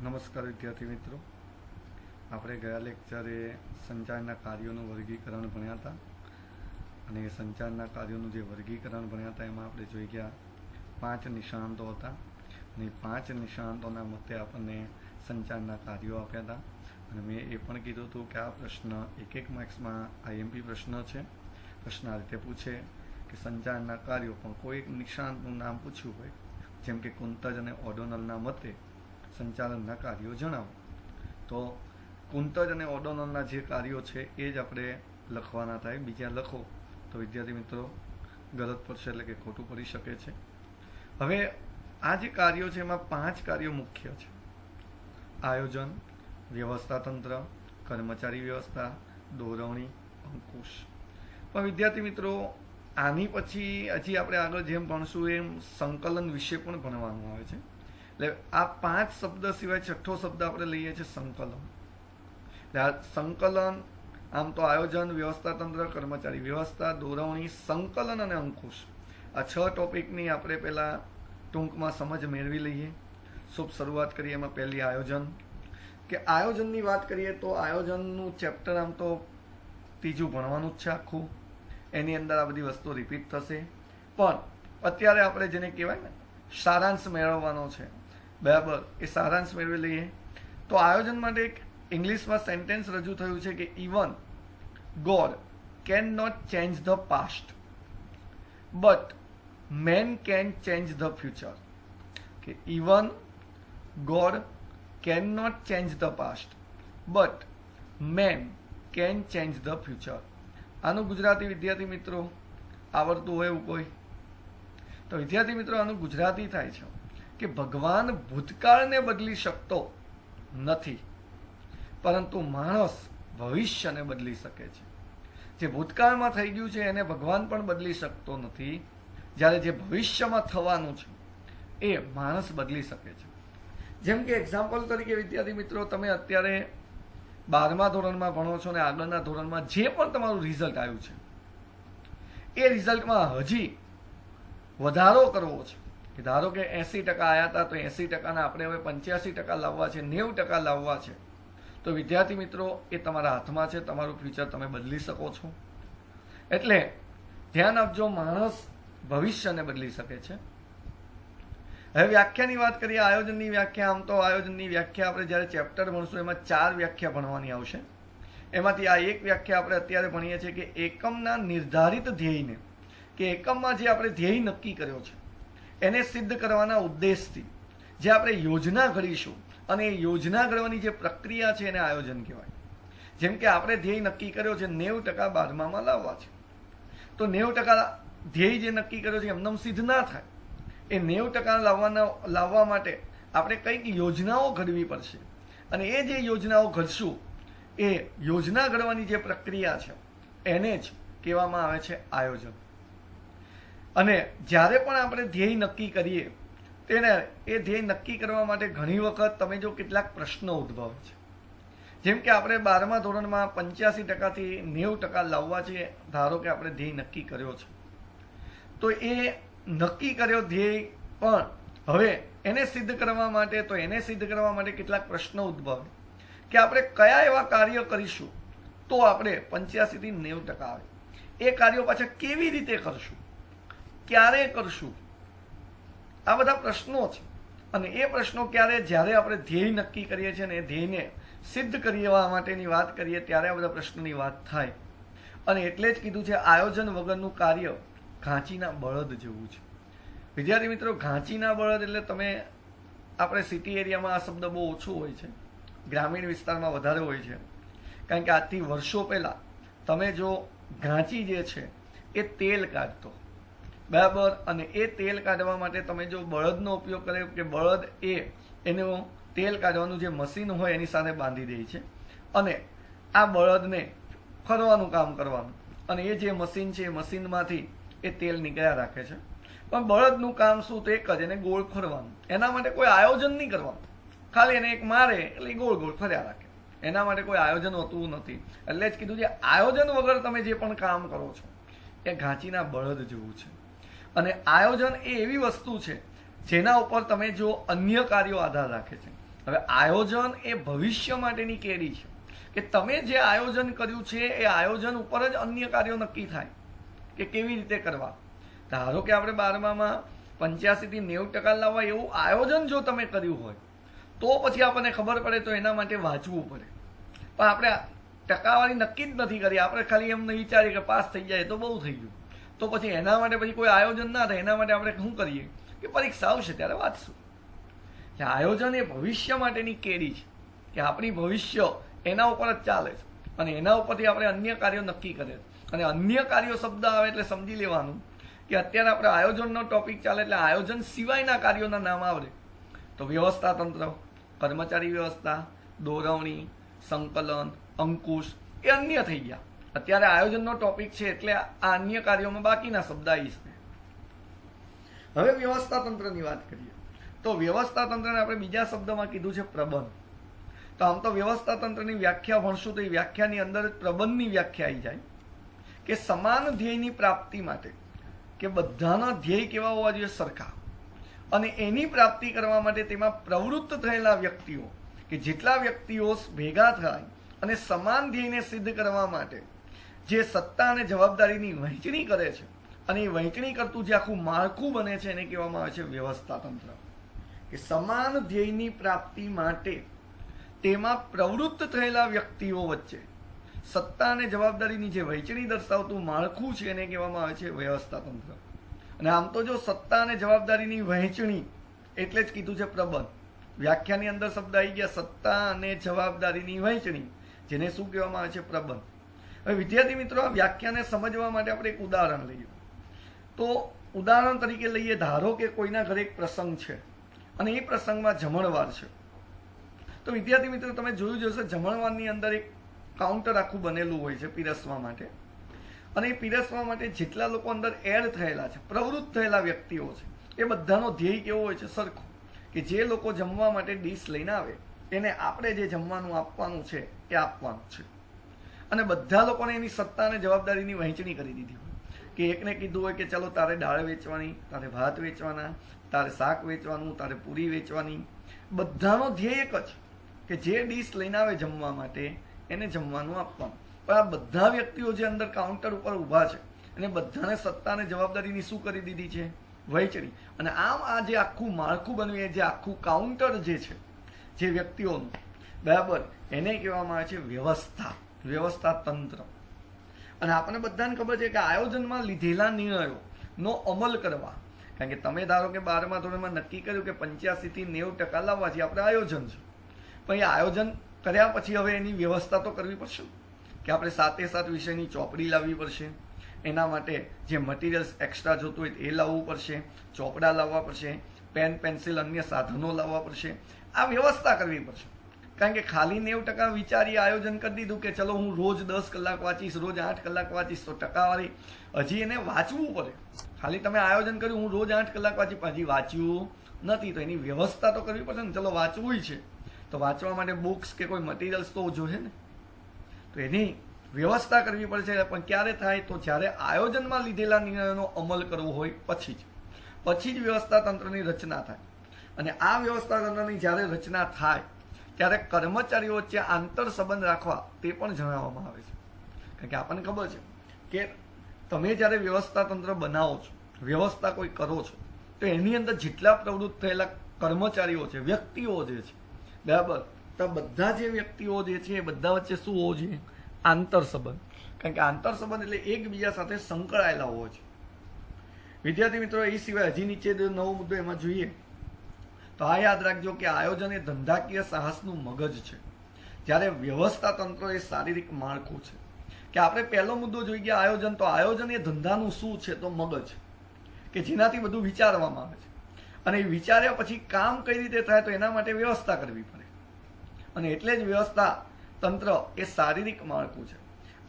નમસ્કાર વિદ્યાર્થી મિત્રો, આપણે ગયા લેક્ચરે સંચારના કાર્યોનું વર્ગીકરણ ભણ્યા હતા અને સંચારના કાર્યોનું જે વર્ગીકરણ ભણ્યા હતા એમાં આપણે જોઈ ગયા 5 નિષ્ણાંતો હતા અને 5 નિષ્ણાંતોના મતે આપણને સંચારના કાર્યો આપ્યા હતા અને મેં એ પણ કીધું હતું કે આ પ્રશ્ન એક માર્ક્સમાં આઈએમપી પ્રશ્ન છે. પ્રશ્ન આ રીતે પૂછે કે સંચારના કાર્યો પણ કોઈ એક નિષ્ણાંતનું નામ પૂછ્યું હોય, જેમ કે કુંતજ અને ઓડોનલના મતે સંચાલનના કાર્યો જણાવો, તો કુંતજ અને ઓડોનલના જે કાર્યો છે એ જ આપણે લખવાના થાય. બીજા લખો તો વિદ્યાર્થી મિત્રો ગલત પડશે, એટલે કે ખોટું પડી શકે છે. હવે આ જે કાર્યો છે એમાં 5 કાર્યો મુખ્ય છે: આયોજન, વ્યવસ્થાતંત્ર, કર્મચારી વ્યવસ્થા, દોરવણી, અંકુશ. પણ વિદ્યાર્થી મિત્રો આની પછી હજી આપણે આગળ જેમ ભણશું એમ સંકલન વિશે પણ ભણવાનું આવે છે. એટલે આ 5 શબ્દ સિવાય છઠ્ઠો શબ્દ આપણે લઈએ છીએ સંકલન. એટલે આ સંકલન, આમ તો આયોજન, વ્યવસ્થાતંત્ર, કર્મચારી વ્યવસ્થા, દોરવણી, સંકલન અને અંકુશ, આ 6 ટોપિકની આપણે પહેલા ટૂંકમાં સમજ મેળવી લઈએ. શુભ શરૂઆત કરીએ. એમાં પહેલી આયોજન. કે આયોજનની વાત કરીએ તો આયોજનનું ચેપ્ટર આમ તો ત્રીજું ભણવાનું જ છે આખું. એની અંદર આ બધી વસ્તુઓ રિપીટ થશે, પણ અત્યારે આપણે જેને કહેવાય ને સારાંશ મેળવવાનો છે, બરાબર, એ સારાંશ મેળવી લઈએ. તો આયોજન માટે એક ઇંગ્લિશમાં સેન્ટેન્સ રજૂ થયું છે કે even God can not change the past but man can change the future. કે even God can not change the past but man can change the future. આનું ગુજરાતી વિદ્યાર્થી મિત્રો આવડતું હોય એવું કોઈ? તો વિદ્યાર્થી મિત્રો આનું ગુજરાતી થાય છે કે ભગવાન ભૂતકાળને બદલી શકતો નથી, પરંતુ માણસ ભવિષ્યને બદલી શકે છે. જે ભૂતકાળમાં થઈ ગયું છે એને ભગવાન પણ બદલી શકતો નથી, જ્યારે જે ભવિષ્યમાં થવાનું છે એ માણસ બદલી શકે છે. જેમ કે એક્ઝામ્પલ તરીકે વિદ્યાર્થી મિત્રો, તમે અત્યારે 12મા ધોરણમાં ભણો છો ને આગળના ધોરણમાં જે પણ તમારું રિઝલ્ટ આવ્યું છે એ રિઝલ્ટમાં હજી વધારો કરવો છે. કે ધારો કે 80% આવ્યા હતા તો 80%ના આપણે હવે 85% લાવવા છે, 90% લાવવા છે, તો વિદ્યાર્થી મિત્રો એ તમારા હાથમાં છે. તમારું ફ્યુચર તમે બદલી શકો છો. એટલે ધ્યાન આપજો, માણસ ભવિષ્યને બદલી શકે છે. હવે વ્યાખ્યાની વાત કરીએ. આયોજનની વ્યાખ્યા, આમ તો આયોજનની વ્યાખ્યા આપણે જ્યારે ચેપ્ટર ભણશું એમાં 4 વ્યાખ્યા ભણવાની આવશે. એમાંથી આ એક વ્યાખ્યા આપણે અત્યારે ભણીએ છીએ કે એકમના નિર્ધારિત ધ્યેયને, કે એકમમાં જે આપણે ધ્યેય નક્કી કર્યો છે એને સિદ્ધ કરવાના ઉદ્દેશથી જે આપણે યોજના ઘડીશું અને એ યોજના ઘડવાની જે પ્રક્રિયા છે એને આયોજન કહેવાય. જેમ કે આપણે ધ્યેય નક્કી કર્યો છે 90% 12મામાં લાવવા છે, તો 90% ધ્યેય જે નક્કી કર્યો છે એમનેમ સિદ્ધ ના થાય. એ 90% લાવવા માટે આપણે કંઈક યોજનાઓ ઘડવી પડશે અને એ જે યોજનાઓ ઘડશું એ યોજના ઘડવાની જે પ્રક્રિયા છે એને જ કહેવામાં આવે છે આયોજન. અને જ્યારે પણ આપણે ધ્યેય નક્કી કરીએ તેને એ ધ્યેય નક્કી કરવા માટે ઘણી વખત તમે જો કેટલાક પ્રશ્નો ઉદ્ભવે છે. જેમ કે આપણે 12મા ધોરણમાં 85%થી 90% લાવવા છે, ધારો કે આપણે ધ્યેય નક્કી કર્યો છે, તો એ નક્કી કર્યો ધ્યેય પણ હવે એને સિદ્ધ કરવા માટે, તો એને સિદ્ધ કરવા માટે કેટલાક પ્રશ્નો ઉદ્ભવે કે આપણે કયા એવા કાર્ય કરીશું તો આપણે 85થી 90% આવે. એ કાર્યો પાછા કેવી રીતે કરશું, ક્યારે કરશું, આ બધા પ્રશ્નો છે. અને એ પ્રશ્નો ક્યારે, જ્યારે આપણે ધ્યેય નક્કી કરીએ છીએ ને એ ધ્યેયને સિદ્ધ કરવા માટેની વાત કરીએ ત્યારે આ બધા પ્રશ્નોની વાત થાય. અને એટલે જ કીધું છે આયોજન વગરનું કાર્ય ઘાંચીના બળદ જેવું છે. વિદ્યાર્થી મિત્રો, ઘાંચીના બળદ એટલે તમે, આપણે સિટી એરિયામાં આ શબ્દ બહુ ઓછો હોય છે, ગ્રામીણ વિસ્તારમાં વધારે હોય છે. કારણ કે આજથી વર્ષો પહેલાં તમે જો ઘાંચી જે છે એ તેલ કાઢતો, બરાબર, અને એ તેલ કાઢવા માટે તમે જો બળદનો ઉપયોગ કર્યો, કે બળદ એનું તેલ કાઢવાનું જે મશીન હોય એની સાથે બાંધી દે છે અને આ બળદને ફરવાનું કામ કરવાનું, અને એ જે મશીન છે એ મશીનમાંથી એ તેલ નીકળ્યા રાખે છે. પણ બળદનું કામ શું, તો એક જ, એને ગોળ ફરવાનું. એના માટે કોઈ આયોજન નહીં કરવાનું, ખાલી એને એક મારે એટલે ગોળ ગોળ ફર્યા રાખે. એના માટે કોઈ આયોજન હોતું નથી. એટલે જ કીધું છે આયોજન વગર તમે જે પણ કામ કરો છો એ ઘાંચીના બળદ જેવું છે. અને આયોજન એ એવી વસ્તુ છે જેના ઉપર તમે જો અન્ય કાર્યો આધાર રાખે છે. હવે આયોજન એ ભવિષ્ય માટેની કેરી છે કે તમે જે આયોજન કર્યું છે એ આયોજન ઉપર જ અન્ય કાર્યો નક્કી થાય કે કેવી રીતે કરવા. ધારો કે આપણે 12માં 85 થી 90% લાવવા એવું આયોજન જો તમે કર્યું હોય તો પછી આપણને ખબર પડે તો એના માટે વાંચવું પડે. પણ આપણે ટકાવારી નક્કી જ નથી કરી, આપણે ખાલી એમ વિચારીએ કે પાસ થઈ જાય તો બહુ થઈ ગયું, તો પછી એના માટે પછી કોઈ આયોજન ના થાય. એના માટે આપણે શું કરીએ કે પરીક્ષા આવશે ત્યારે વાંચશું. આયોજન એ ભવિષ્ય માટેની કેરી છે કે આપણી ભવિષ્ય એના ઉપર જ ચાલે છે અને એના ઉપરથી આપણે અન્ય કાર્યો નક્કી કરે છે. અને અન્ય કાર્યો શબ્દ આવે એટલે સમજી લેવાનું કે અત્યારે આપણે આયોજનનો ટોપિક ચાલે એટલે આયોજન સિવાયના કાર્યોના નામ આવડે તો વ્યવસ્થા તંત્ર, કર્મચારી વ્યવસ્થા, દોરવણી, સંકલન, અંકુશ એ અન્ય થઈ ગયા. અત્યારે આયોજનનો ટોપિક છે એટલે આ અન્ય કાર્યોમાં બાકીના શબ્દ આવી છે. હવે વ્યવસ્થા તંત્રની વાત કરીએ તો વ્યવસ્થા તંત્રને આપણે બીજા શબ્દમાં કીધું છે પ્રબંધ. તો આમ તો વ્યવસ્થા તંત્રની વ્યાખ્યા ભણશું તો એ વ્યાખ્યાની અંદર પ્રબંધની વ્યાખ્યા આવી જાય કે સમાન ધ્યેયની પ્રાપ્તિ માટે કે બધાના ધ્યેય કેવા હોવા જોઈએ સરખા, અને એની પ્રાપ્તિ કરવા માટે તેમાં પ્રવૃત્ત થયેલા વ્યક્તિઓ કે જેટલા વ્યક્તિઓ ભેગા થાય અને સમાન ધ્યેયને સિદ્ધ કરવા માટે જે સત્તા અને જવાબદારીની વહેંચણી કરે છે અને એ વહેંચણી કરતું જે આખું માળખું બને છે એને કહેવામાં આવે છે વ્યવસ્થા તંત્ર. કે સમાન ધ્યેયની પ્રાપ્તિ માટે તેમાં પ્રવૃત્ત થયેલા વ્યક્તિઓ વચ્ચે સત્તા અને જવાબદારીની જે વહેંચણી દર્શાવતું માળખું છે એને કહેવામાં આવે છે વ્યવસ્થા તંત્ર. અને આમ તો જો સત્તા અને જવાબદારીની વહેંચણી એટલે જ કીધું છે પ્રબંધ. વ્યાખ્યાની અંદર શબ્દ આવી ગયા સત્તા અને જવાબદારીની વહેંચણી, જેને શું કહેવામાં આવે છે પ્રબંધ. હવે વિદ્યાર્થી મિત્રો, આ વ્યાખ્યાને સમજવા માટે આપણે એક ઉદાહરણ લઈએ. તો ઉદાહરણ તરીકે લઈએ, ધારો કે કોઈના ઘરે એક પ્રસંગ છે અને એ પ્રસંગમાં જમણવાર છે. તો વિદ્યાર્થી મિત્રો તમે જોયું જશે જમણવારની અંદર એક કાઉન્ટર આખું બનેલું હોય છે પીરસવા માટે, અને એ પીરસવા માટે જેટલા લોકો અંદર એડ થયેલા છે, પ્રવૃત્ત થયેલા વ્યક્તિઓ છે, એ બધાનો ધ્યેય કેવો હોય છે સરખો, કે જે લોકો જમવા માટે ડીશ લઈને આવે એને આપણે જે જમવાનું આપવાનું છે એ આપવાનું છે. અને બધા લોકોને એની સત્તા અને જવાબદારીની વહેંચણી કરી દીધી હોય કે એકને કીધું હોય કે ચલો તારે દાળ વેચવાની, તારે ભાત વેચવાના, તારે શાક વેચવાનું, તારે પૂરી વેચવાની. બધાનો ધ્યેય એક જ કે જે ડીશ લઈને આવે જમવા માટે એને જમવાનું આપવાનું. પણ આ બધા વ્યક્તિઓ જે અંદર કાઉન્ટર ઉપર ઊભા છે અને બધાને સત્તા અને જવાબદારીની શું કરી દીધી છે? વહેંચણી. અને આમ આ જે આખું માળખું બન્યું, એ જે આખું કાઉન્ટર જે છે જે વ્યક્તિઓનું, બરાબર, એને કહેવામાં આવે છે વ્યવસ્થા, વ્યવસ્થા તંત્ર. અને આપણને બધાને ખબર છે કે આયોજનમાં લીધેલા નિર્ણયોનો અમલ કરવા, કારણ કે તમે ધારો કે 12મા ધોરણમાં નક્કી કર્યું કે 85 થી 90% લાવવાથી આપણે આયોજન છે, પણ એ આયોજન કર્યા પછી હવે એની વ્યવસ્થા તો કરવી પડશે કે આપણે સાથે સાથે વિષયની ચોપડી લાવવી પડશે, એના માટે જે મટીરિયલ્સ એક્સ્ટ્રા જોતું હોય એ લાવવું પડશે, ચોપડા લાવવા પડશે, પેન પેન્સિલ અન્ય સાધનો લાવવા પડશે. આ વ્યવસ્થા કરવી પડશે. કારણ કે ખાલી 90% વિચારી આયોજન કરી દીધું કે ચલો હું રોજ 10 કલાક વાંચીશ, રોજ 8 કલાક વાંચીશ, તો ટકાવારી હજી એને વાંચવું પડે. ખાલી તમે આયોજન કર્યું હું રોજ 8 કલાક વાંચી, હજી વાંચ્યું નથી, તો એની વ્યવસ્થા તો કરવી પડશે ને. ચલો વાંચવું છે તો વાંચવા માટે બુક્સ કે કોઈ મટીરિયલ્સ તો જોઈએ ને, તો એની વ્યવસ્થા કરવી પડશે. પણ ક્યારે થાય? તો જ્યારે આયોજનમાં લીધેલા નિર્ણયોનો અમલ કરવો હોય પછી જ વ્યવસ્થા તંત્રની રચના થાય. અને આ વ્યવસ્થા તંત્રની જ્યારે રચના થાય ત્યારે કર્મચારીઓ વચ્ચે આંતર સંબંધ રાખવા તે પણ જણાવવામાં આવે છે. કારણ કે આપણને ખબર છે કે તમે જ્યારે વ્યવસ્થા તંત્ર બનાવો છો, વ્યવસ્થા કોઈ કરો છો, તો એની અંદર જેટલા પ્રવૃત્ત થયેલા કર્મચારીઓ છે, વ્યક્તિઓ જે છે, બરાબર, તો બધા જે વ્યક્તિઓ જે છે એ બધા વચ્ચે શું હોવો જોઈએ? આંતર સંબંધ. કારણ કે આંતર સંબંધ એટલે એકબીજા સાથે સંકળાયેલા હોવો છે. વિદ્યાર્થી મિત્રો, એ સિવાય હજી નીચે નવો મુદ્દો એમાં જોઈએ તો આ યાદ રાખજો કે આયોજન એ ધંધાકીય સાહસનું મગજ છે, જ્યારે વ્યવસ્થા તંત્ર એ શારીરિક માળખું છે. કે આપણે પહેલો મુદ્દો જોઈ ગયા આયોજન, તો આયોજન એ ધંધાનું શું છે? તો મગજ, કે જેનાથી બધું વિચારવામાં આવે છે. અને એ વિચાર્યા પછી કામ કઈ રીતે થાય તો એના માટે વ્યવસ્થા કરવી પડે. અને એટલે જ વ્યવસ્થા તંત્ર એ શારીરિક માળખું છે.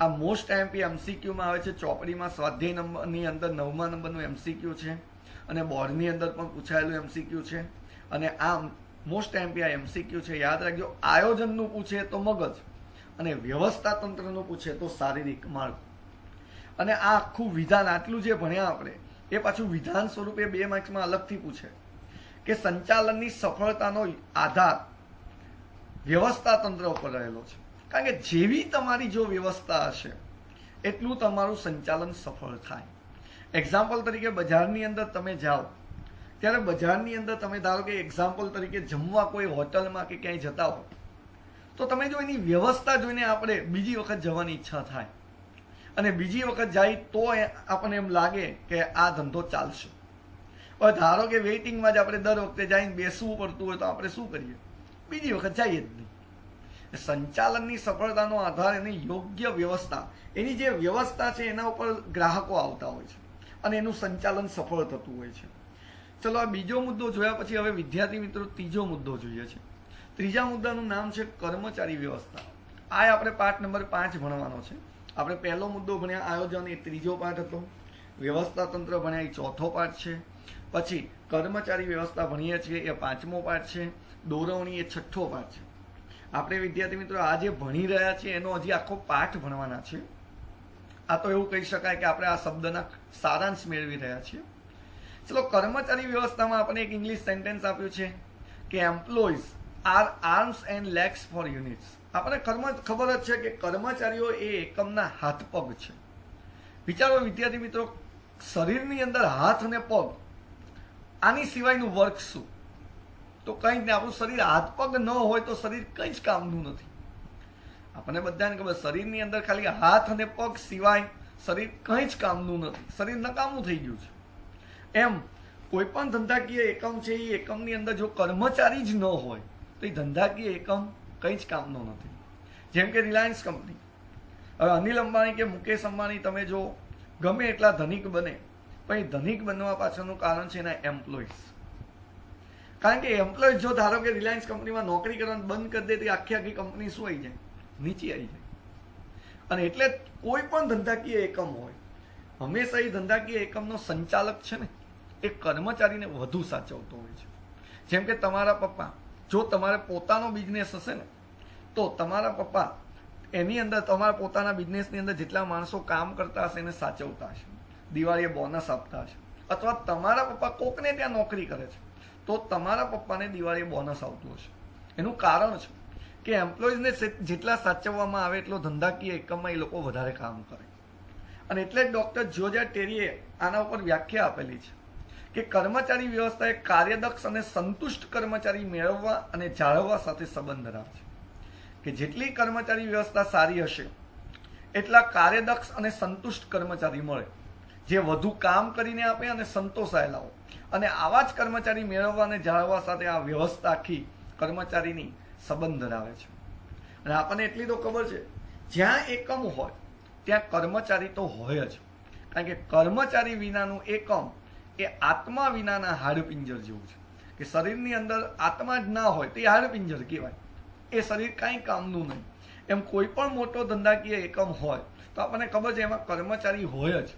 આ મોસ્ટ આઈએમપી એમસીક્યુમાં આવે છે. ચોપડીમાં સ્વાધ્યાય નંબરની અંદર 9મા નંબરનું એમસીક્યુ છે, અને બોર્ડની અંદર પણ પૂછાયેલું એમસીક્યુ છે. અને આમ મોસ્ટ આઈએમપી આ એમસીક્યુ છે. યાદ રાખજો, આયોજનનું પૂછે તો મગજ, અને વ્યવસ્થા તંત્રનું પૂછે તો શારીરિક માળખું. અને આ આખું વિધાન, આટલું જે ભણ્યા આપણે, એ પાછું વિધાન સ્વરૂપે 2 માર્ક્સમાં અલગથી પૂછે કે સંચાલનની સફળતાનો આધાર વ્યવસ્થા તંત્ર ઉપર રહેલો છે. કારણ કે જેવી તમારી જો વ્યવસ્થા હશે એટલું તમારું સંચાલન સફળ થાય. એક્ઝામ્પલ તરીકે બજારની અંદર તમે જાઓ ત્યારે બજારની અંદર તમે ધારો કે એક્ઝામ્પલ તરીકે જમવા કોઈ હોટલમાં કે ક્યાંય જતા હો તો તમે જો એની વ્યવસ્થા જોઈને આપણે બીજી વખત જવાની ઈચ્છા થાય અને બીજી વખત જાય તો આપણને એમ લાગે કે આ ધંધો ચાલશે. હવે ધારો કે વેઇટિંગમાં જ આપણે દર વખતે જઈને બેસવું પડતું હોય તો આપણે શું કરીએ? બીજી વખત જઈએ જ નહીં. સંચાલનની સફળતાનો આધાર એની યોગ્ય વ્યવસ્થા, એની જે વ્યવસ્થા છે એના ઉપર ગ્રાહકો આવતા હોય છે અને એનું સંચાલન સફળ થતું હોય છે. ચલો, આ બીજો મુદ્દો જોયા પછી હવે વિદ્યાર્થી મિત્રો ત્રીજો મુદ્દો જોઈએ છે. ત્રીજા મુદ્દાનું નામ છે કર્મચારી વ્યવસ્થા. આ આપણે પાઠ નંબર 5 ભણવાનો છે. આપણે પહેલો મુદ્દો ભણ્યા આયોજન, એ ત્રીજો પાઠ હતો. વ્યવસ્થા તંત્ર ભણ્યા, એ ચોથો પાઠ છે. પછી કર્મચારી વ્યવસ્થા ભણીએ છીએ, એ 5મો પાઠ છે. દોરવણી, એ 6થો પાઠ છે. આપણે વિદ્યાર્થી મિત્રો આ જે ભણી રહ્યા છીએ એનો હજી આખો પાઠ ભણવાના છે. આ તો એવું કહી શકાય કે આપણે આ શબ્દના સારાંશ મેળવી રહ્યા છીએ. ચલો, કર્મચારી વ્યવસ્થામાં આપણે એક ઇંગ્લિશ સેન્ટેન્સ આપ્યું છે કે employees are arms and legs for units. આપણને ખબર જ છે કે કર્મચારીઓ એ એકમના હાથ પગ છે. વિચારો વિદ્યાર્થી મિત્રો, શરીરની અંદર હાથ અને પગ, આની સિવાયનું વર્ક શું? તો કંઈ જ નહીં. આપણું શરીર હાથ પગ ન હોય તો શરીર કંઈ જ કામનું નથી. આપણને બધાને ખબર, શરીરની અંદર ખાલી હાથ અને પગ સિવાય શરીર કંઈ જ કામનું નથી. શરીર નકામું થઈ ગયું છે. એમ કોઈ પણ ધંધાકીય એકમ છે, એ એકમની અંદર જો કર્મચારી જ ન હોય તો એ ધંધાકીય એકમ કંઈ જ કામનો નથી. જેમ કે રિલાયન્સ કંપની. હવે અનિલ અંબાણી કે મુકેશ અંબાણી તમે જો ગમે એટલા ધનિક બને, પણ એ ધનિક બનવા પાછળનું કારણ છે એના એમ્પ્લોઈઝ. કારણ કે એમ્પ્લોય જો ધારો કે રિલાયન્સ કંપનીમાં નોકરી કરવાનું બંધ કરી દે તો આખી કંપની શું આવી જાય? નીચે આવી જાય. અને એટલે કોઈ પણ ધંધાકીય એકમ હોય, હંમેશા એ ધંધાકીય એકમનો સંચાલક છે ને એ કર્મચારીને વધુ સાચવતો હોય છે. જેમ કે તમારા પપ્પા, જો તમારે પોતાનો બિઝનેસ હશે ને તો તમારા પપ્પા એની અંદર તમારા પોતાના બિઝનેસની અંદર જેટલા માણસો કામ કરતા હશે એને સાચવતા હશે, દિવાળીએ બોનસ આપતા હશે. અથવા તમારા પપ્પા કોકને ત્યાં નોકરી કરે છે તો તમારા પપ્પાને દિવાળીએ બોનસ આવતું હશે. એનું કારણ છે કે એમ્પ્લોઈઝને જેટલા સાચવવામાં આવે એટલો ધંધાકીય એકમમાં એ લોકો વધારે કામ કરે. અને એટલે જ ડોક્ટર જ્યોર્જ ટેરીએ આના ઉપર વ્યાખ્યા આપેલી છે કે કર્મચારી વ્યવસ્થા એ કાર્યદક્ષ અને સંતુષ્ટ કર્મચારી મેળવવા અને જાળવવા સાથે સંબંધ ધરાવે છે. કે જેટલી કર્મચારી વ્યવસ્થા સારી હશે એટલા કાર્યદક્ષ અને સંતુષ્ટ કર્મચારી મળે, જે વધુ કામ કરીને આપે અને સંતોષાયેલા હોય. અને આવા જ કર્મચારી મેળવવા અને જાળવવા સાથે આ વ્યવસ્થા આખી કર્મચારીની સંબંધ ધરાવે છે. અને આપણને એટલી તો ખબર છે, જ્યાં એકમ હોય ત્યાં કર્મચારી તો હોય જ. કારણ કે કર્મચારી વિનાનું એકમ એ આત્મા વિનાના હાડપિંજર જેવું છે. કે શરીરની અંદર આત્મા જ ના હોય તો એ હાડપિંજર કહેવાય. એ શરીર કાંઈ કામનું નહીં. એમ કોઈ પણ મોટો ધંધાકીય એકમ હોય તો આપણને ખબર છે એમાં કર્મચારી હોય જ.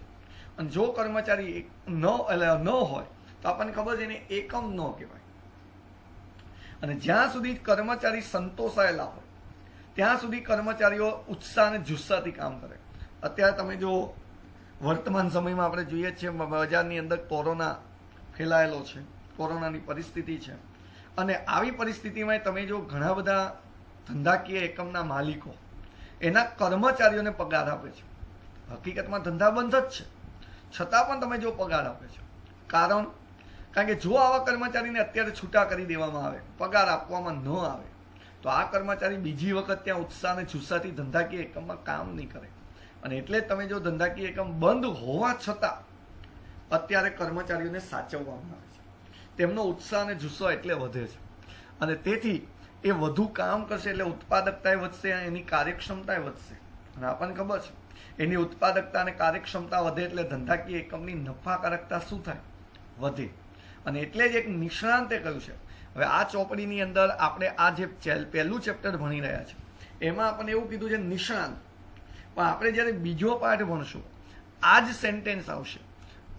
અને જો કર્મચારી ન હોય તો આપણને ખબર છે એને એકમ ન કહેવાય. અને જ્યાં સુધી કર્મચારી સંતોષાયેલા હોય ત્યાં સુધી કર્મચારીઓ ઉત્સાહ અને જુસ્સાથી કામ કરે. અત્યારે તમે જો વર્તમાન સમયમાં આપણે જોઈએ છીએ બજારની અંદર કોરોના ફેલાયેલો છે, કોરોનાની પરિસ્થિતિ છે. અને આવી પરિસ્થિતિમાં તમે જો ઘણા બધા ધંધાકીય એકમના માલિકો એના કર્મચારીઓને પગાર આપે છે. હકીકતમાં ધંધા બંધ જ છે, છતાં પણ તમે જો પગાર આપે છે. કારણ કે જો આવા કર્મચારીને અત્યારે છૂટા કરી દેવામાં આવે, પગાર આપવામાં ન આવે તો આ કર્મચારી બીજી વખત ત્યાં ઉત્સાહ અને જુસ્સાથી ધંધાકીય એકમમાં કામ નહીં કરે. અને એટલે તમે જો ધંધાકીય એકમ બંધ હોવા છતાં અત્યારે કર્મચારીઓને સાચવવામાં આવે છે, તેમનો ઉત્સાહ અને જુસ્સો એટલે વધે છે. અને તેથી એ વધુ કામ કરશે એટલે ઉત્પાદકતા વધશે, એની કાર્યક્ષમતા વધશે. અને આપણને ખબર છે એની ઉત્પાદકતા અને કાર્યક્ષમતા વધે એટલે ધંધાકીય એકમની નફાકારકતા શું થાય? વધે. અને એટલે જ એક નિષ્ણાંતે કહ્યું છે, હવે આ ચોપડીની અંદર આપણે આ જે પહેલું ચેપ્ટર ભણી રહ્યા છે એમાં આપણને એવું કીધું છે નિષ્ણાંત, પણ આપણે જ્યારે બીજો પાઠ ભણશું આ જ સેન્ટેન્સ આવશે,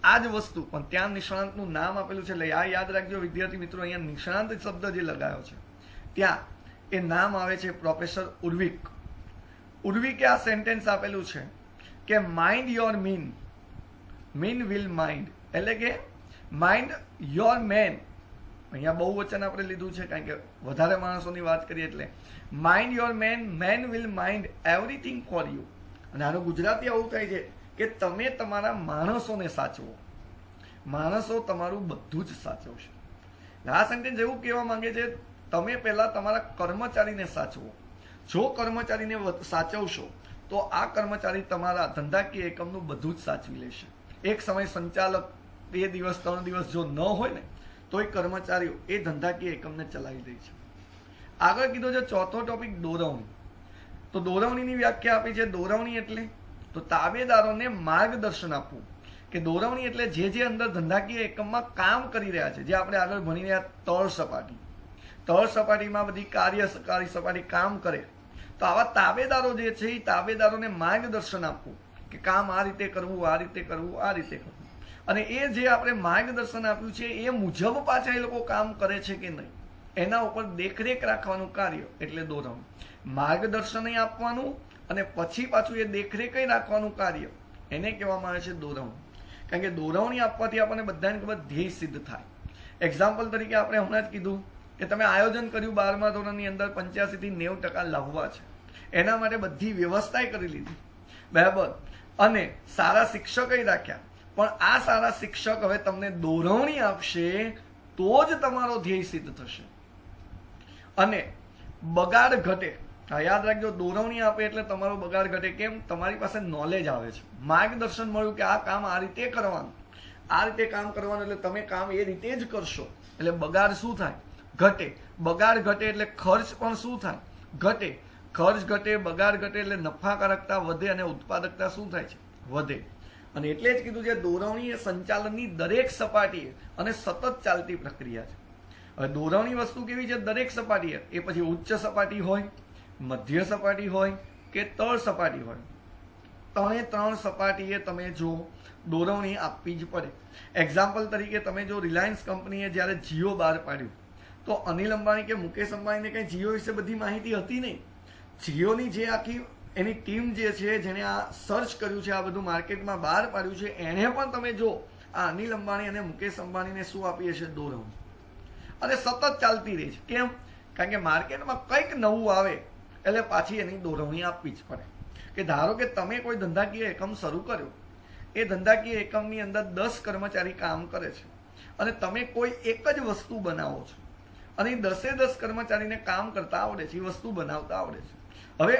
આ જ વસ્તુ, પણ ત્યાં નિષ્ણાંતનું નામ આપેલું છે. એટલે આ યાદ રાખજો વિદ્યાર્થી મિત્રો, અહીંયા નિષ્ણાંત શબ્દ જે લગાવ્યો છે ત્યાં એ નામ આવે છે પ્રોફેસર ઉર્વિક. ઉર્વિકે આ સેન્ટેન્સ આપેલું છે કે mind your mean, mean will mind. એટલે કે માઇન્ડ યોર મેન અહીંયા બહુવચન આપણે લીધું છે કારણ કે વધારે માણસોની વાત કરીએ એટલે mind your men will mind everything for you. અને આનું ગુજરાતી આવું થાય છે કે તમે તમારા માણસોને સાચવો, માણસો તમારું બધું જ સાચવશે. આ સેન્ટેન્સ એવું કહેવા માંગે છે તમે પહેલા તમારા કર્મચારીને સાચવો. જો કર્મચારીને સાચવશો તો આ કર્મચારી તમારા ધંધાકીય એકમનું બધું જ સાચવી લેશે. એક સમય સંચાલક 2 દિવસ 3 દિવસ જો ન હોય ને તો એ કર્મચારીઓ એ ધંધાકીય એકમને ચલાવી દે છે. આગળ કીધો છે ચોથો ટોપિક દોરવણી. તો દોરવણીની વ્યાખ્યા આપી છે. દોરવણી એટલે તો તાબેદારોને માર્ગદર્શન આપવું. કે દોરવણી એટલે જે અંદર ધંધાકીય એકમમાં કામ કરી રહ્યા છે, જે આપણે આગળ ભણી રહ્યા તળ સપાટી, તળ સપાટીમાં બધી કાર્યકારી સપાટી કામ કરે, તો આવા તાબેદારો જે છે એ તાબેદારોને માર્ગદર્શન આપવું કે કામ આ રીતે કરવું, આ રીતે કરવું, આ રીતે કરવું. અને એ જે આપણે માર્ગદર્શન આપ્યું છે એ મુજબ પાછા એ લોકો કામ કરે છે કે નહીં એના ઉપર દેખરેખ રાખવાનું કાર્ય એટલે દોરવણી. માર્ગદર્શન આપવાનું અને પછી પાછું એ દેખરેખ રાખવાનું કાર્ય એને કહેવામાં આવે છે દોરવણી. કારણ કે દોરવણી આપવાથી આપણને બધાને ખબર ધ્યેય સિદ્ધ થાય. એક્ઝામ્પલ તરીકે આપણે હમણાં જ કીધું કે તમે આયોજન કર્યું 12મા ધોરણની અંદર 85 થી 90% લાવવા છે, એના માટે બધી વ્યવસ્થા કરી લીધી બરાબર, અને સારા શિક્ષકો રાખ્યા, પણ આ સારા શિક્ષક હવે તમને દોરવણી આપશે તો જ તમારો ધ્યેય સિદ્ધ થશે અને બગાડ ઘટે. યાદ રાખજો, દોરવણી આપે એટલે તમારો બગાડ ઘટે. કેમ? તમારી પાસે નોલેજ આવે છે, માર્ગદર્શન મળ્યું કે આ કામ આ રીતે કરવાનું, આ રીતે કામ કરવાનું, એટલે તમે કામ એ રીતે જ કરશો. એટલે બગાડ શું થાય? ઘટે. બગાડ ઘટે એટલે ખર્ચ પણ શું થાય? ઘટે. ખર્ચ ઘટે, બગાડ ઘટે એટલે નફાકારકતા વધે અને ઉત્પાદકતા શું થાય છે? વધે. અને એટલે જ કીધું છે દોરવણી એ સંચાલનની દરેક સપાટીએ અને સતત ચાલતી પ્રક્રિયા છે. હવે દોરવણી વસ્તુ કેવી છે? દરેક સપાટીએ, એ પછી ઉચ્ચ સપાટી હોય, મધ્ય સપાટી હોય કે તળ સપાટી હોય, 3 સપાટીએ તમે જો દોરવણી આપવી જ પડે. એક્ઝામ્પલ તરીકે તમે જો રિલાયન્સ કંપનીએ જ્યારે જીઓ બહાર પાડ્યું તો અનિલ અંબાણી કે મુકેશ અંબાણીને કંઈ જીઓ વિશે બધી માહિતી હતી નહીં. જીઓની જે આખી એની ટીમ જે છે જેણે આ સર્ચ કર્યું છે, આ બધું માર્કેટમાં બહાર પાડ્યું છે, એણે પણ તમે જો આ અનિલ અંબાણી અને મુકેશ અંબાણીને શું આપી હશે? દોરવણી. અને સતત ચાલતી રહી છે. કેમ? કારણ કે માર્કેટમાં કંઈક નવું આવે એટલે પાછી એની દોરવણી આપવી જ પડે. કે ધારો કે તમે કોઈ ધંધાકીય એકમ શરૂ કર્યો, એ ધંધાકીય એકમની અંદર 10 કર્મચારી કામ કરે છે અને તમે કોઈ એક જ વસ્તુ બનાવો છો અને એ 10 કર્મચારીને કામ કરતા આવડે છે, એ વસ્તુ બનાવતા આવડે છે. હવે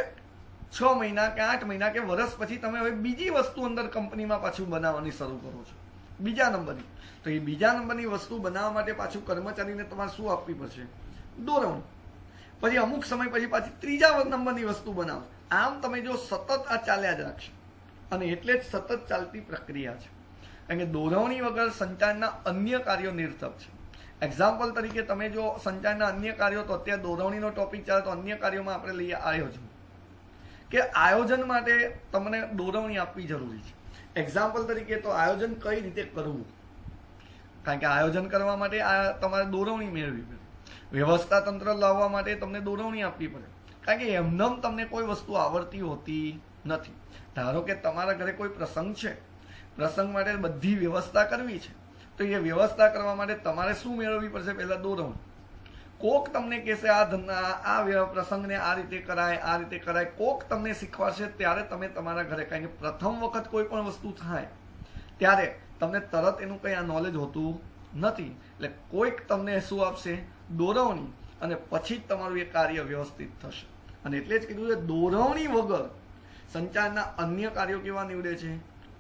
6 મહિના કે 8 મહિના કે વર્ષ પછી તમે હવે બીજી વસ્તુ અંદર કંપનીમાં પાછું બનાવવાની શરૂ કરો છો, બીજા નંબરની. તો એ બીજા નંબરની વસ્તુ બનાવવા માટે પાછું કર્મચારીને તમારે શું આપવી પડશે? દોરવણી. પછી અમુક સમય પછી પાછી ત્રીજા નંબરની વસ્તુ બનાવો. આમ તમે જો સતત આ ચાલ્યા જ રાખશો અને એટલે જ સતત ચાલતી પ્રક્રિયા છે. કારણ કે દોરવણી વગર સંચારના અન્ય કાર્યો નિરર્થક છે. એક્ઝામ્પલ તરીકે તમે જો સંચારના અન્ય કાર્યો, તો અત્યારે દોરવણીનો ટોપિક ચાલે તો અન્ય કાર્યોમાં આપણે લઈએ આયોજન. કે આયોજન માટે તમને દોરવણી આપવી જરૂરી છે. એક્ઝામ્પલ તરીકે તો આયોજન કઈ રીતે કરવું, કારણ કે આયોજન કરવા માટે આ તમારે દોરવણી મેળવવી પડે. વ્યવસ્થા તંત્ર લાવવા માટે તમને દોરવણી આપવી પડે, કારણ કે એમનેમ તમને કોઈ વસ્તુ આવડતી હોતી નથી. ધારો કે તમારા ઘરે કોઈ પ્રસંગ છે, પ્રસંગ માટે બધી વ્યવસ્થા કરવી છે, તો એ વ્યવસ્થા કરવા માટે તમારે શું મેળવવી પડશે? પહેલા દોરવણી. કોક તમને કહેશે આ પ્રસંગને આ રીતે કરાય, આ રીતે કરાય, કોક તમને શીખવાડશે ત્યારે તમે તમારા ઘરે, કારણ કે પ્રથમ વખત કોઈ પણ વસ્તુ થાય ત્યારે તમને તરત એનું કંઈ આ નોલેજ હોતું નથી. એટલે કોઈક તમને શું આપશે? દોરવણી. અને પછી જ તમારું એ કાર્ય વ્યવસ્થિત થશે. અને એટલે જ કીધું છે દોરવણી વગર સંચારના અન્ય કાર્યો કેવા નીવડે છે?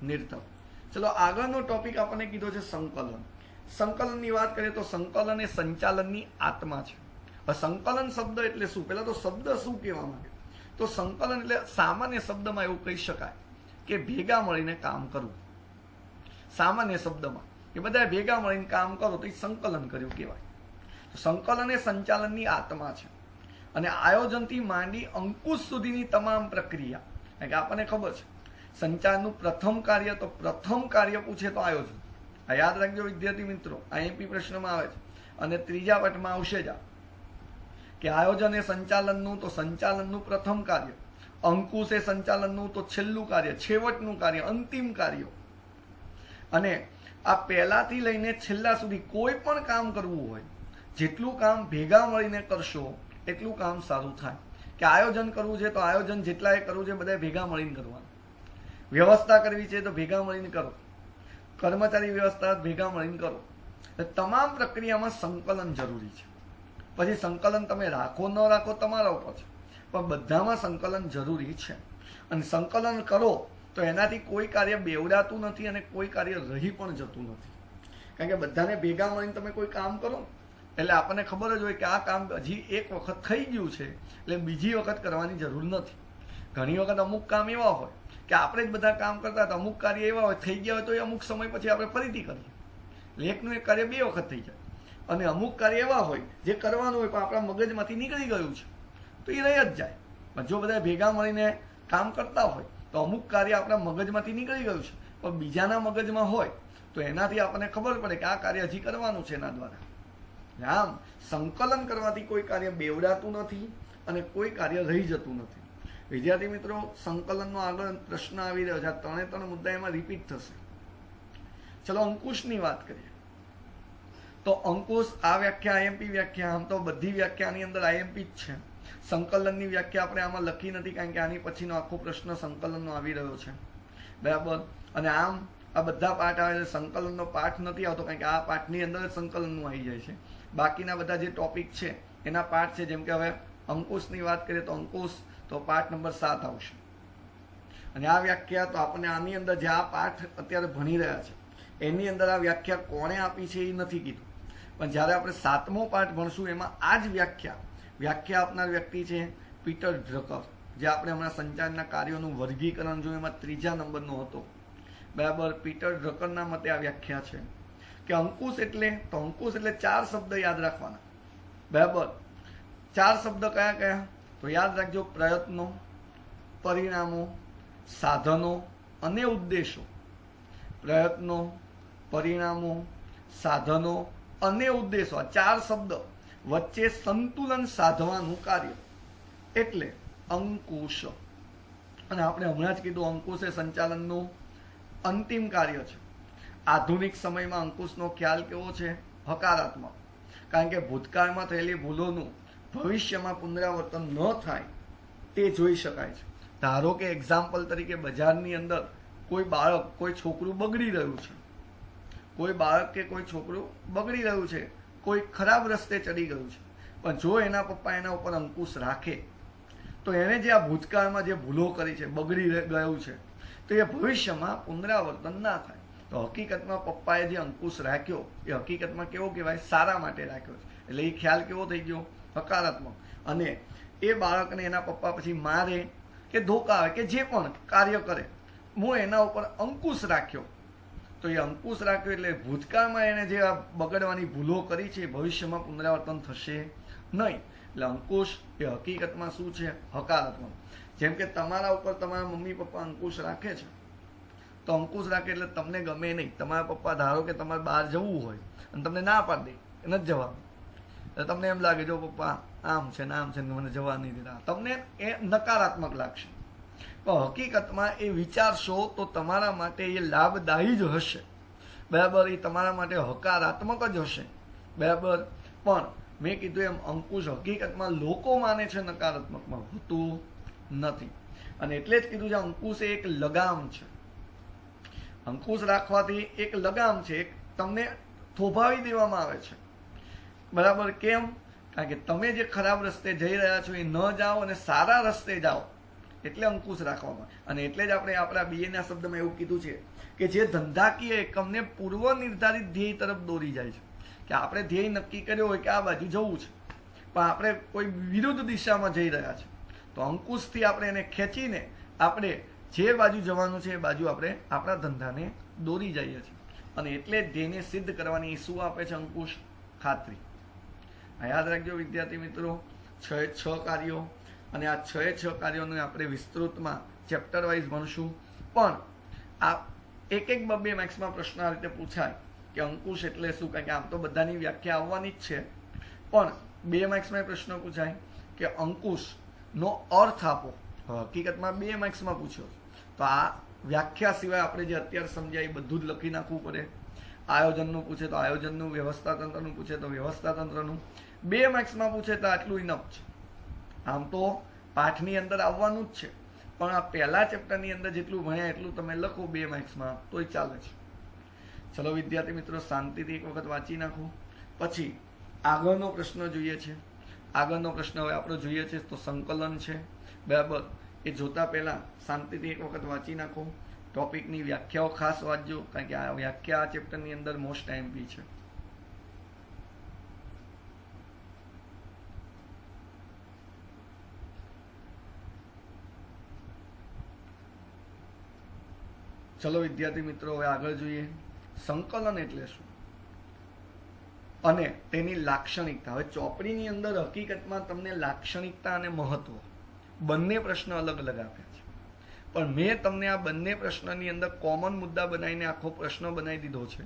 નિરર્થક. ચલો આગળનો ટોપિક આપણને કીધો છે સંકલન. સંકલનની વાત કરીએ તો સંકલન એ સંચાલનની આત્મા છે. હવે સંકલન શબ્દ એટલે શું? પહેલા તો શબ્દ શું કહેવા માંગે? તો સંકલન એટલે સામાન્ય શબ્દમાં એવું કહી શકાય કે ભેગા મળીને કામ કરવું. સામાન્ય શબ્દમાં કે બધા ભેગા મળીને કામ કરો તો એ સંકલન કર્યું કહેવાય. સંકલન એ સંચાલનની આત્મા છે અને આયોજનથી માંડી અંકુશ સુધીની તમામ પ્રક્રિયા. કારણ કે આપણને ખબર છે સંચારનું પ્રથમ કાર્ય, તો પ્રથમ કાર્ય પૂછે તો આયોજન. આ યાદ રાખજો વિદ્યાર્થી મિત્રો, આઈએમપી પ્રશ્નમાં આવે છે અને ત્રીજા પટમાં આવશે જ કે આયોજન એ સંચાલનનું, તો સંચાલનનું પ્રથમ કાર્ય. અંકુશ એ સંચાલનનું તો છેલ્લું કાર્ય, છેવટનું કાર્ય, અંતિમ કાર્ય. અને આ પહેલાથી લઈને છેલ્લા સુધી કોઈ પણ કામ કરવું હોય જેટલું કામ ભેગા મળીને કરશો એટલું કામ સારું થાય. કે આયોજન કરવું છે તો આયોજન જેટલાએ કરવું છે બધાએ ભેગા મળીને કરવાનું. વ્યવસ્થા કરવી છે તો ભેગા મળીને કરો. કર્મચારી વ્યવસ્થા ભેગા મળીને કરો. તમામ પ્રક્રિયામાં સંકલન જરૂરી છે. પછી સંકલન તમે રાખો ન રાખો તમારા ઉપર છે, પણ બધામાં સંકલન જરૂરી છે. અને સંકલન કરો તો એનાથી કોઈ કાર્ય બેવડાતું નથી અને કોઈ કાર્ય રહી પણ જતું નથી. કારણ કે બધાને ભેગા મળીને તમે કોઈ કામ કરો એટલે આપણને ખબર જ હોય કે આ કામ હજી એક વખત થઈ ગયું છે એટલે બીજી વખત કરવાની જરૂર નથી. ઘણી વખત અમુક કામ એવા હોય કે આપણે જ બધા કામ કરતા હતા, અમુક કાર્ય એવા હોય થઈ ગયા હોય તો એ અમુક સમય પછી આપણે ફરીથી કરીએ એટલે એકનું એક કાર્ય 2 વખત થઈ જાય. અને અમુક કાર્ય એવા હોય જે કરવાનું હોય પણ આપણા મગજમાંથી નીકળી ગયું છે તો એ રહી જ જાય. પણ જો બધા ભેગા મળીને કામ કરતા હોય તો અમુક કાર્ય આપણા મગજમાંથી નીકળી ગયું છે પણ બીજાના મગજમાં હોય તો એનાથી આપણને ખબર પડે કે આ કાર્ય હજી કરવાનું છે એના દ્વારા. આમ સંકલન કરવાથી કોઈ કાર્ય બેવડાતું નથી અને કોઈ કાર્ય રહી જતું નથી. વિદ્યાર્થી મિત્રો, સંકલનનો આગળ પ્રશ્ન આવી રહ્યો છે. આ 3 મુદ્દા એમાં રિપીટ થશે. ચલો અંકુશની વાત કરીએ. તો અંકુશ આ વ્યાખ્યા આઈએમપી વ્યાખ્યા, આમ તો બધી વ્યાખ્યાની અંદર આઈએમપી જ છે. સંકલનની વ્યાખ્યા આપણે આમાં લખી નથી કારણ કે આની પછીનો આખો પ્રશ્ન સંકલનનો આવી રહ્યો છે. બરાબર. અને આમ આ બધા પાઠ આવે છે, સંકલનનો પાઠ નથી આવતો કારણ કે આ પાઠની અંદર જ સંકલનનું આવી જાય છે. બાકીના બધા જે ટોપિક છે એના પાઠ છે. જેમ કે હવે અંકુશની વાત કરીએ તો અંકુશ તો પાઠ નંબર 7 આવશે. અને આ વ્યાખ્યા તો આપણને આની અંદર જે આ પાઠ અત્યારે ભણી રહ્યા છે એની અંદર આ વ્યાખ્યા કોણે આપી છે એ નથી કીધું. પણ જ્યારે આપણે 7મો પાઠ ભણશું એમાં આ જ વ્યાખ્યા આપનાર વ્યક્તિ છે પીટર ડ્રકર, જે આપણે હમણાં સંચારના કાર્યોનું વર્ગીકરણ જોયું એમાં 3જા નંબરનો હતો. બરાબર. પીટર ડ્રકરના મતે આ વ્યાખ્યા છે કે અંકુશ એટલે 4 શબ્દ યાદ રાખવાના. બરાબર. 4 શબ્દ કયા કયા? તો યાદ રાખજો, પ્રયત્નો, પરિણામો, સાધનો અને ઉદ્દેશો. પ્રયત્નો, પરિણામો, સાધનો અને ઉદ્દેશો, આ 4 શબ્દ વચ્ચે સંતુલન સાધવાનું કાર્ય એટલે અંકુશ. અને આપણે હમણાં જ કીધું અંકુશ એ સંચાલનનું અંતિમ કાર્ય છે. આધુનિક સમયમાં અંકુશનો ખ્યાલ કેવો છે? હકારાત્મક. કારણ કે ભૂતકાળમાં થયેલી ભૂલોનું ભવિષ્યમાં પુનરાવર્તન ન થાય તે જોઈ શકાય છે. ધારો કે એક્ઝામ્પલ તરીકે બજારની અંદર કોઈ બાળક, કોઈ છોકરું બગડી રહ્યું છે, કોઈ બાળક કે કોઈ છોકરું બગડી રહ્યું છે, કોઈ ખરાબ રસ્તે ચડી ગયું છે, પણ જો એના પપ્પા એના ઉપર અંકુશ રાખે તો એને જે આ ભૂતકાળમાં જે ભૂલો કરી છે, બગડી ગયું છે, તો એ ભવિષ્યમાં પુનરાવર્તન ના થાય. તો હકીકતમાં પપ્પાએ જે અંકુશ રાખ્યો એ હકીકતમાં કેવો કહેવાય? સારા માટે રાખ્યો છે. એટલે એ ખ્યાલ કેવો થઈ ગયો? હકારાત્મક. અને એ બાળકને એના પપ્પા પછી મારે કે ધોકા આવે કે જે પણ કાર્ય કરે, હું એના ઉપર અંકુશ રાખ્યો, તો એ અંકુશ રાખ્યો એટલે ભૂતકાળમાં એને જે આ બગડવાની ભૂલો કરી છે ભવિષ્યમાં પુનરાવર્તન થશે નહીં. એટલે અંકુશ એ હકીકતમાં શું છે? હકારાત્મક. જેમ કે તમારા ઉપર તમારા મમ્મી પપ્પા અંકુશ રાખે છે, તો અંકુશ રાખે એટલે તમને ગમે નહીં. તમારા પપ્પા ધારો કે તમારે બહાર જવું હોય અને તમને ના પાડી દે, નથી જવાનું, એટલે તમને એમ લાગે જો પપ્પા આમ છે ને આમ છે ને મને જવા નહીં દેતા, તમને એ નકારાત્મક લાગશે. પણ હકીકતમાં એ વિચારશો તો તમારા માટે એ લાભદાયી જ હશે. બરાબર. એ તમારા માટે હકારાત્મક જ હશે. બરાબર. પણ મેં કીધું એમ અંકુશ હકીકતમાં લોકો માને છે નકારાત્મકમાં, હોતું નથી. અને એટલે જ કીધું છે અંકુશ એ એક લગામ છે. અંકુશ રાખવાથી એક લગામ છે, એક તમને થોભાવી દેવામાં આવે છે. બરાબર. કેમ? કારણ કે તમે જે ખરાબ રસ્તે જઈ રહ્યા છો એ ન જાઓ અને સારા રસ્તે જાઓ, એટલે અંકુશ રાખવામાં. અને એટલે જ આપણે આપણા બીએના શબ્દમાં એવું કીધું છે કે જે ધંધાકીય એકમને પૂર્વ નિર્ધારિત ધ્યેય તરફ દોરી જાય છે. કે આપણે ધ્યેય નક્કી કર્યો હોય કે આ બાજુ જવું છે, પણ આપણે કોઈ વિરુદ્ધ દિશામાં જઈ રહ્યા છે, તો અંકુશથી આપણે એને ખેંચીને આપણે જે બાજુ જવાનું છે એ બાજુ આપણે આપણા ધંધાને દોરી જઈએ છીએ. અને એટલે ધ્યેયને સિદ્ધ કરવાની શું આપે છે અંકુશ? ખાતરી. આ યાદ રાખજો વિદ્યાર્થી મિત્રો, 6 કાર્યો. અને આ 6 કાર્યોને આપણે વિસ્તૃતમાં ચેપ્ટર વાઇઝ ભણશું. પણ આ એક 2 માર્ક્સમાં પ્રશ્ન આ રીતે પૂછાય કે અંકુશ એટલે શું? કારણ કે આમ તો બધાની વ્યાખ્યા આવવાની જ છે, પણ 2 માર્ક્સમાં પ્રશ્ન પૂછાય કે અંકુશનો અર્થ આપો. હકીકતમાં 2 માર્ક્સમાં પૂછ્યો, તો આ વ્યાખ્યા સિવાય આપણે જે અત્યારે સમજાય એ બધું જ લખી નાખવું પડે. આયોજનનું પૂછે તો આયોજનનું, વ્યવસ્થા તંત્રનું પૂછે તો વ્યવસ્થા તંત્રનું. 2 માર્ક્સમાં પૂછે તો આટલું ઇનફ છે. આમ તો પાઠની અંદર આવવાનું જ છે, પણ આ પહેલા ચેપ્ટરની અંદર જેટલું ભણ્યા એટલું તમે લખો 2 માર્ક્સમાં તોય ચાલે છે. ચલો વિદ્યાર્થી મિત્રો, શાંતિથી એક વખત વાંચી નાખો. પછી આગળનો પ્રશ્ન જોઈએ છે. આગળનો પ્રશ્ન હવે આપણો જોઈએ છે તો સંકલન છે, બરાબર. એ જોતા પહેલા શાંતિથી એક વખત વાંચી નાખો. ટોપિકની વ્યાખ્યાઓ ખાસ વાંચજો, કારણ કે આ વ્યાખ્યા આ ચેપ્ટરની અંદર મોસ્ટ એમપી છે. ચલો વિદ્યાર્થી મિત્રો, હવે આગળ જોઈએ. સંકલન એટલે શું અને તેની લાક્ષણિકતા. હવે ચોપડીની અંદર હકીકતમાં તમને લાક્ષણિકતા અને મહત્વ બંને પ્રશ્ન અલગ અલગ આપ્યા છે, પણ મેં તમને આ બંને પ્રશ્નની અંદર કોમન મુદ્દા બનાવીને આખો પ્રશ્ન બનાવી દીધો છે.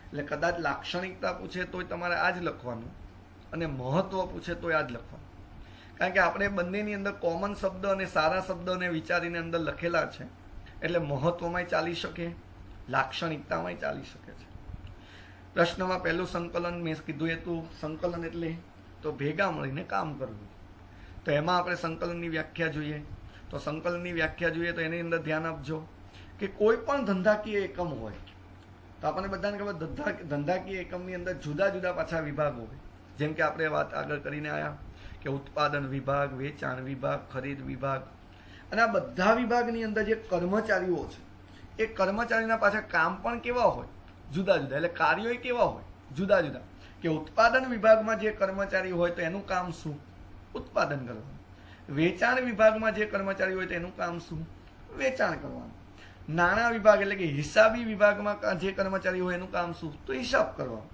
એટલે કદાચ લાક્ષણિકતા પૂછે તોય તમારે આ જ લખવાનું, અને મહત્વ પૂછે તોય આ જ લખવાનું, કારણ કે આપણે બંનેની અંદર કોમન શબ્દ અને સારા શબ્દોને વિચારીને અંદર લખેલા છે. એટલે મહત્વમાંય ચાલી શકે, લાક્ષણિકતામાંય ચાલી શકે છે. પ્રશ્નમાં પહેલું સંકલન મેં કીધું હતું. સંકલન એટલે તો ભેગા મળીને કામ કરવું. તો એમાં આપણે સંકલનની વ્યાખ્યા જોઈએ. તો સંકલનની વ્યાખ્યા જોઈએ તો એની અંદર ધ્યાન આપજો કે કોઈ પણ ધંધાકીય એકમ હોય તો આપણને બધાને ખબર ધંધાકીય એકમની અંદર જુદા જુદા પાછા વિભાગ હોય. જેમ કે આપણે વાત આગળ કરીને આવ્યા કે ઉત્પાદન વિભાગ, વેચાણ વિભાગ, ખરીદ વિભાગ, અને આ બધા વિભાગની અંદર જે કર્મચારીઓ છે એ કર્મચારીના પાછા કામ પણ કેવા હોય, જુદા જુદા. એટલે કાર્યો કેવા હોય, જુદા જુદા. કે ઉત્પાદન વિભાગમાં જે કર્મચારી હોય તો એનું કામ શું? ઉત્પાદન કરવાનું. વેચાણ વિભાગમાં જે કર્મચારી હોય તો એનું કામ શું? વેચાણ કરવાનું. નાણાં વિભાગ એટલે કે હિસાબી વિભાગમાં જે કર્મચારી હોય એનું કામ શું? તો હિસાબ કરવાનું.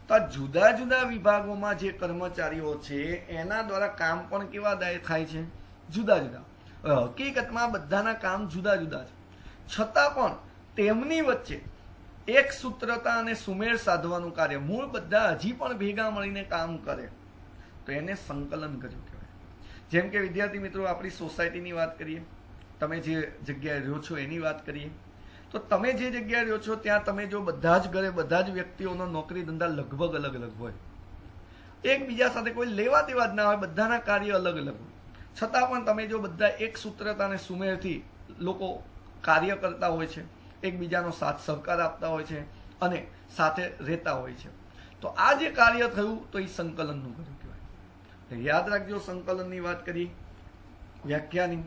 તો આ જુદા જુદા વિભાગોમાં જે કર્મચારીઓ છે એના દ્વારા કામ પણ કેવા થાય છે? જુદા જુદા. હકીકતમાં બધાના કામ જુદા જુદા છે, છતાં પણ તેમની વચ્ચે એક સૂત્રતા અને સુમેળ સાધવાનું કાર્ય મૂળ બધા હજી પણ ભેગા મળીને કામ કરે તો એને સંકલન કર્યું કહેવાય. જેમ કે વિદ્યાર્થી મિત્રો, આપણી સોસાયટીની વાત કરીએ, તમે જે જગ્યાએ રહ્યો છો એની વાત કરીએ, તો તમે જે જગ્યાએ રહ્યો છો ત્યાં તમે જો બધા જ ઘરે બધા જ વ્યક્તિઓનો નોકરી ધંધા લગભગ અલગ અલગ હોય, એકબીજા સાથે કોઈ લેવા દેવા જ ના હોય, બધાના કાર્ય અલગ અલગ હોય, છતાં પણ તમે જો બધા એક સૂત્રતા અને સુમેળથી લોકો કાર્ય કરતા હોય છે, એકબીજાનો સાથ સહકાર આપતા હોય છે અને સાથે રહેતા હોય છે, તો આ જે કાર્ય થયું તો એ સંકલનનું કર્યું કહેવાય. યાદ રાખજો, સંકલનની વાત કરી વ્યાખ્યાની.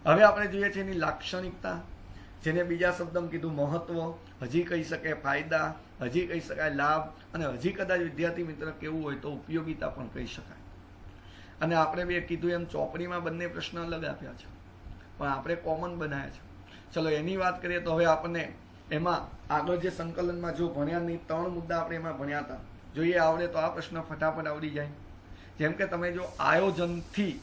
હવે આપણે જોઈએ છીએ એની લાક્ષણિકતા, જેને બીજા શબ્દમાં કીધું મહત્વ, હજી કહી શકાય ફાયદા, હજી કહી શકાય લાભ, અને હજી કદાચ વિદ્યાર્થી મિત્ર કેવું હોય તો ઉપયોગિતા પણ કહી શકાય. અને આપણે બે કીધું એમ ચોપડીમાં બંને પ્રશ્ન અલગ આપ્યા છે, પણ આપણે કોમન બનાવ્યા છે. ચલો એની વાત કરીએ તો હવે આપણને એમાં આગળ જે સંકલનમાં જો ભણ્યા નહીં 3 મુદ્દા આપણે એમાં ભણ્યા હતા, જોઈએ આવડે તો આ પ્રશ્ન ફટાફટ આવડી જાય. જેમ કે તમે જો આયોજનથી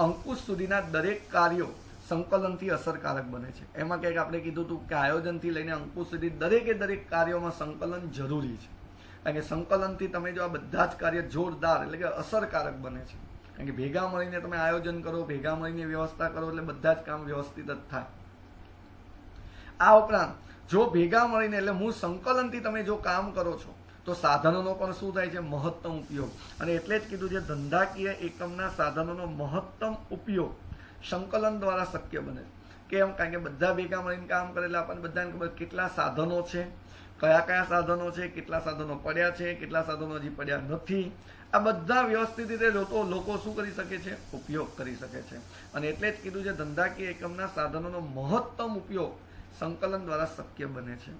અંકુશ સુધીના દરેક કાર્યો સંકલનથી અસરકારક બને છે. એમાં કંઈક આપણે કીધું હતું કે આયોજનથી લઈને અંકુશ સુધી દરેકે દરેક કાર્યોમાં સંકલન જરૂરી છે, કારણ કે સંકલનથી તમે જો આ બધા જ કાર્ય જોરદાર એટલે કે અસરકારક બને છે. કારણ કે ભેગા મળીને તમે આયોજન કરો, ભેગા મળીને વ્યવસ્થા કરો એટલે બધા જ કામ વ્યવસ્થિત જ થાય. આ ઉપરાંત જો ભેગા મળીને એટલે હું સંકલનથી તમે જો કામ કરો છો તો સાધનોનો પણ શું થાય છે? મહત્તમ ઉપયોગ. અને એટલે જ કીધું છે ધંધાકીય એકમના સાધનોનો મહત્તમ ઉપયોગ સંકલન દ્વારા શક્ય બને. કેમ? કારણ કે બધા ભેગા મળીને કામ કરે એટલે આપણને બધાને ખબર કેટલા સાધનો છે, કયા કયા સાધનો છે, કેટલા સાધનો પડ્યા છે, કેટલા સાધનો હજી પડ્યા નથી. આ બધા વ્યવસ્થિત રીતે લોકો શું કરી શકે છે? ઉપયોગ કરી શકે છે. અને એટલે જ કીધું છે ધંધાકીય એકમના સાધનોનો મહત્તમ ઉપયોગ સંકલન દ્વારા શક્ય બને છે.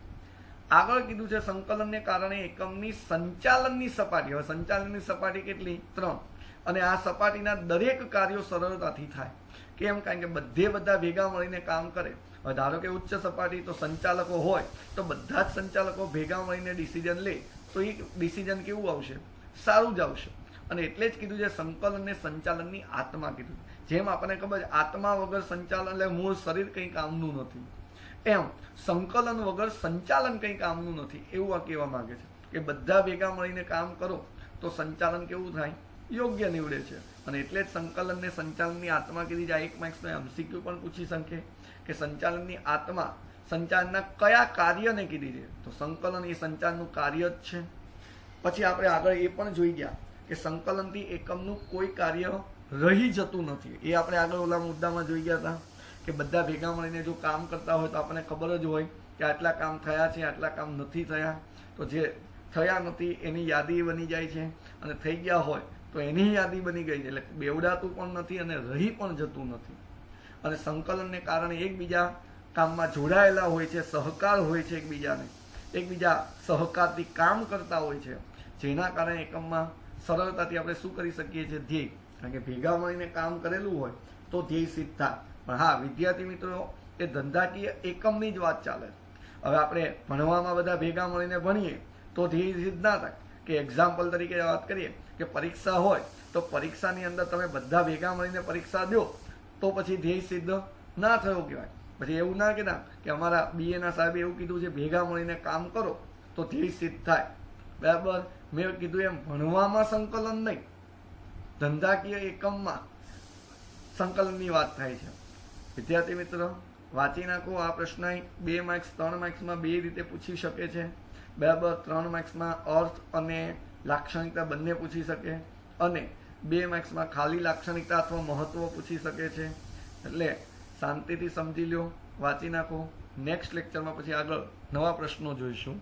આગળ કીધું છે સંકલનને કારણે એકમની સંચાલનની સપાટી. હવે સંચાલનની સપાટી કેટલી? 3. અને આ સપાટીના દરેક કાર્યો સરળતાથી થાય. કેમ? કારણ કે બધા ભેગા મળીને કામ કરે. હવે ધારો કે ઉચ્ચ સપાટી તો સંચાલકો હોય તો બધા જ સંચાલકો ભેગા મળીને ડિસિઝન લે તો એ ડિસિઝન કેવું આવશે? સારું જ આવશે. અને એટલે જ કીધું છે સંકલનને સંચાલનની આત્મા કીધું. જેમ આપણને ખબર છે આત્મા વગર સંચાલન એટલે મૂળ શરીર કંઈ કામનું નથી, એમ સંકલન વગર સંચાલન કંઈ કામનું નથી, એવું આ કહેવા માંગે છે કે બધા ભેગા મળીને કામ કરો તો સંચાલન કેવું થાય? યોગ્ય નીવડે છે. અને એટલે જ સંકલનને સંચાલનની આત્મા કીધી જાય. 1 માર્ક્સનો MCQ પણ પૂછી શકે કે સંચાલનની આત્મા સંચારના કયા કાર્યને કીધી છે? તો સંકલન એ સંચારનું કાર્ય જ છે. પછી આપણે આગળ એ પણ જોઈ ગયા કે સંકલનથી એકમનું કોઈ કાર્ય રહી જતું નથી. એ આપણે આગળ ઓલા મુદ્દામાં જોઈ ગયા હતા કે બધા ભેગા મળીને જો કામ કરતા હોય તો આપણને ખબર જ હોય કે આટલા કામ થયા છે, આટલા કામ નથી થયા. તો જે થયા નથી એની યાદી બની જાય છે અને થઈ ગયા હોય તો એની યાદી બની ગઈ છે. એટલે બેવડાતું પણ નથી અને રહી પણ જતું નથી. અને સંકલનને કારણે એકબીજા કામમાં જોડાયેલા હોય છે, સહકાર હોય છે, એકબીજા સહકારથી કામ કરતા હોય છે, જેના કારણે એકમમાં સરળતાથી આપણે શું કરી શકીએ છીએ? ધ્યેય. કારણ કે ભેગા મળીને કામ કરેલું હોય તો ધ્યેય સિદ્ધ થાય. પણ હા વિદ્યાર્થી મિત્રો, એ ધંધાકીય એકમની જ વાત ચાલે. હવે આપણે ભણવામાં બધા ભેગા મળીને ભણીએ તો ધ્યેય સિદ્ધ ના થાય. કે એક્ઝામ્પલ તરીકે વાત કરીએ કે પરીક્ષા હોય તો પરીક્ષાની અંદર તમે બધા ભેગા મળીને પરીક્ષા દો તો પછી ધ્યેય સિદ્ધ ના થયો કહેવાય. પછી એવું ના કહેતા કે અમારા BA ના સાહેબે એવું કીધું છે ભેગા મળીને કામ કરો તો ધ્યેય સિદ્ધ થાય. બરાબર, મેં કીધું એમ ભણવામાં સંકલન નહીં, ધંધાકીય એકમમાં સંકલનની વાત થાય છે. વિદ્યાર્થી મિત્રો, વાંચી નાખો. આ પ્રશ્ન 2 માર્ક્સ 3 માર્ક્સમાં બે રીતે પૂછી શકે છે. બરાબર, 3 માર્ક્સમાં અર્થ અને લાક્ષણિકતા બંને પૂછી શકે અને 2 માર્ક્સમાં ખાલી લાક્ષણિકતા અથવા મહત્વ પૂછી શકે છે. એટલે શાંતિથી સમજી લો, વાંચી નાખો. નેક્સ્ટ લેક્ચરમાં પછી આગળ નવા પ્રશ્નો જોઈશું.